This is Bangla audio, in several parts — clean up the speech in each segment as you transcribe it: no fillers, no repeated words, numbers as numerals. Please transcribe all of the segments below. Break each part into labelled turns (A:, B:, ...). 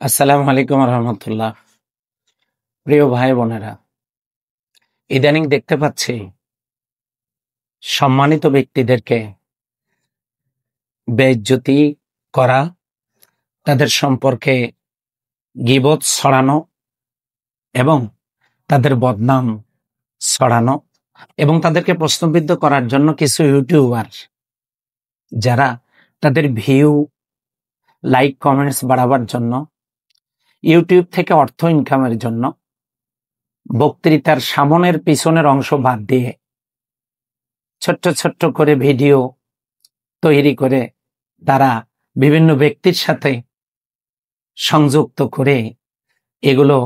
A: আসসালামু আলাইকুম রহমতুল্লাহ। প্রিয় ভাই বোনেরা, ইদানিং দেখতে পাচ্ছি সম্মানিত ব্যক্তিদেরকে বেইজ্জতি করা, তাদের সম্পর্কে গীবত ছড়ানো এবং তাদের বদনাম ছড়ানো এবং তাদেরকে প্রশ্নবিদ্ধ করার জন্য কিছু ইউটিউবার যারা তাদের ভিউ, লাইক, কমেন্টস বাড়াবার জন্য, ইউটিউব থেকে অর্থ ইনকামের জন্য বক্তৃতার সামনের পিছনের অংশ বাদ দিয়ে ছোট্ট ছোট্ট করে ভিডিও তৈরি করে তারা বিভিন্ন ব্যক্তির সাথে সংযুক্ত করে এগুলো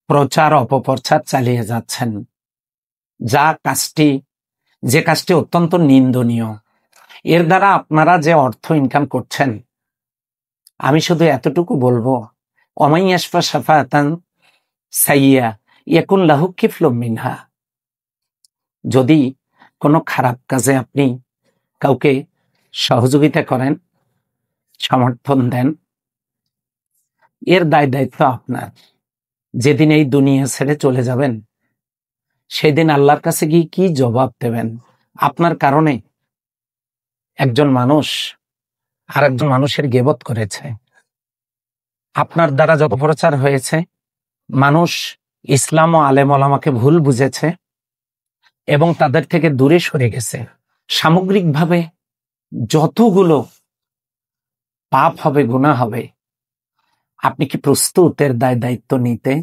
A: প্রচার অপপ্রচার চালিয়ে যাচ্ছেন, যে কাজটি অত্যন্ত নিন্দনীয়। এর দ্বারা আপনারা যে অর্থ ইনকাম করছেন, আমি শুধু এতটুকু বলবো, অমাইয়াশফা শাফাতান সাইয়্যা ইয়াকুন লাহু কিফলুম মিনহা। যদি কোনো খারাপ কাজে আপনি কাউকে সহযোগিতা করেন, সমর্থন দেন, এর দায় দায়িত্ব আপনার। যেদিন এই দুনিয়া ছেড়ে চলে যাবেন, সেদিন আল্লাহর কাছে গিয়ে কি জবাব দেবেন? আপনার কারণে একজন মানুষ আর একজন মানুষের গীবত করেছে, আপনার দ্বারা যত প্রচার হয়েছে, মানুষ ইসলাম ও আলেম ওলামাকে ভুল বুঝেছে এবং তাদের থেকে দূরে সরে গেছে। সামগ্রিকভাবে যতগুলো পাপ হবে, গুনাহ হবে, আপনি কি প্রস্তুত এর দায় দায়িত্ব নিতে?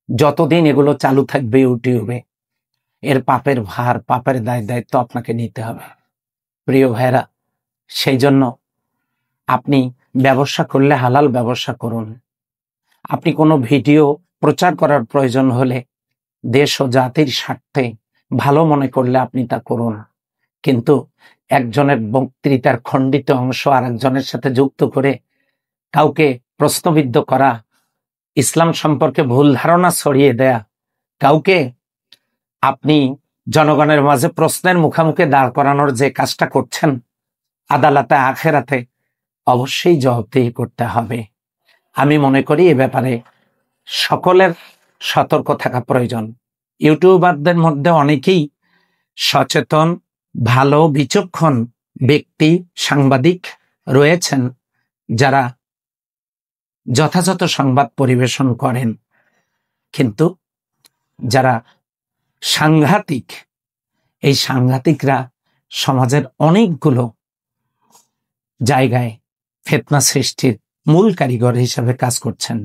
A: যতদিন এগুলো চালু থাকবে ইউটিউবে, এর পাপের ভার, পাপের দায় দায়িত্ব আপনাকে নিতে হবে। প্রিয় ভাইরা, সেই জন্য আপনি ব্যবসা করলে হালাল ব্যবসা করুন। আপনি কোনো ভিডিও প্রচার করার প্রয়োজন হলে দেশ ও জাতির স্বার্থে ভালো মনে করলে আপনি তা করুন, কিন্তু একজনের বক্তৃতার খণ্ডিত অংশ আর একজনের সাথে যুক্ত করে কাউকে প্রশ্নবিদ্ধ করা, ইসলাম সম্পর্কে ভুল ধারণা ছড়িয়ে দেয়া, কাউকে আপনি জনগণের মাঝে প্রশ্নের মুখোমুখি দাঁড় করানোর যে কাজটা করছেন, আদালতে আখেরাতে অবশ্যই জবাবদিহি করতে হবে। আমি মনে করি এ ব্যাপারে সকলের সতর্ক থাকা প্রয়োজন। ইউটিউবারদের মধ্যে অনেকেই সচেতন, ভালো, বিচক্ষণ ব্যক্তি, সাংবাদিক রয়েছেন যারা যথাযথ সংবাদ পরিবেশন করেন, কিন্তু যারা সাংঘাতিক, এই সাংঘাতিকরা সমাজের অনেকগুলো জায়গায় ফিতনা সৃষ্টির মূল কারিগর হিসেবে কাজ করছেন।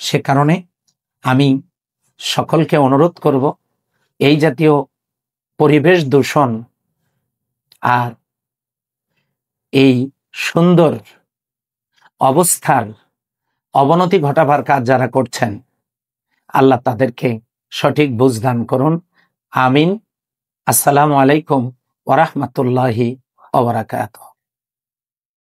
A: সে কারণে আমি সকলকে অনুরোধ করব, এই জাতীয় পরিবেশ দূষণ আর এই সুন্দর অবস্থার অবনতি ঘটাবার কাজ যারা করছেন, আল্লাহ তাদেরকে সঠিক বুঝদান করুন। আমিন। আসসালামু আলাইকুম ওয়া রাহমাতুল্লাহি ওয়া বারাকাতুহু।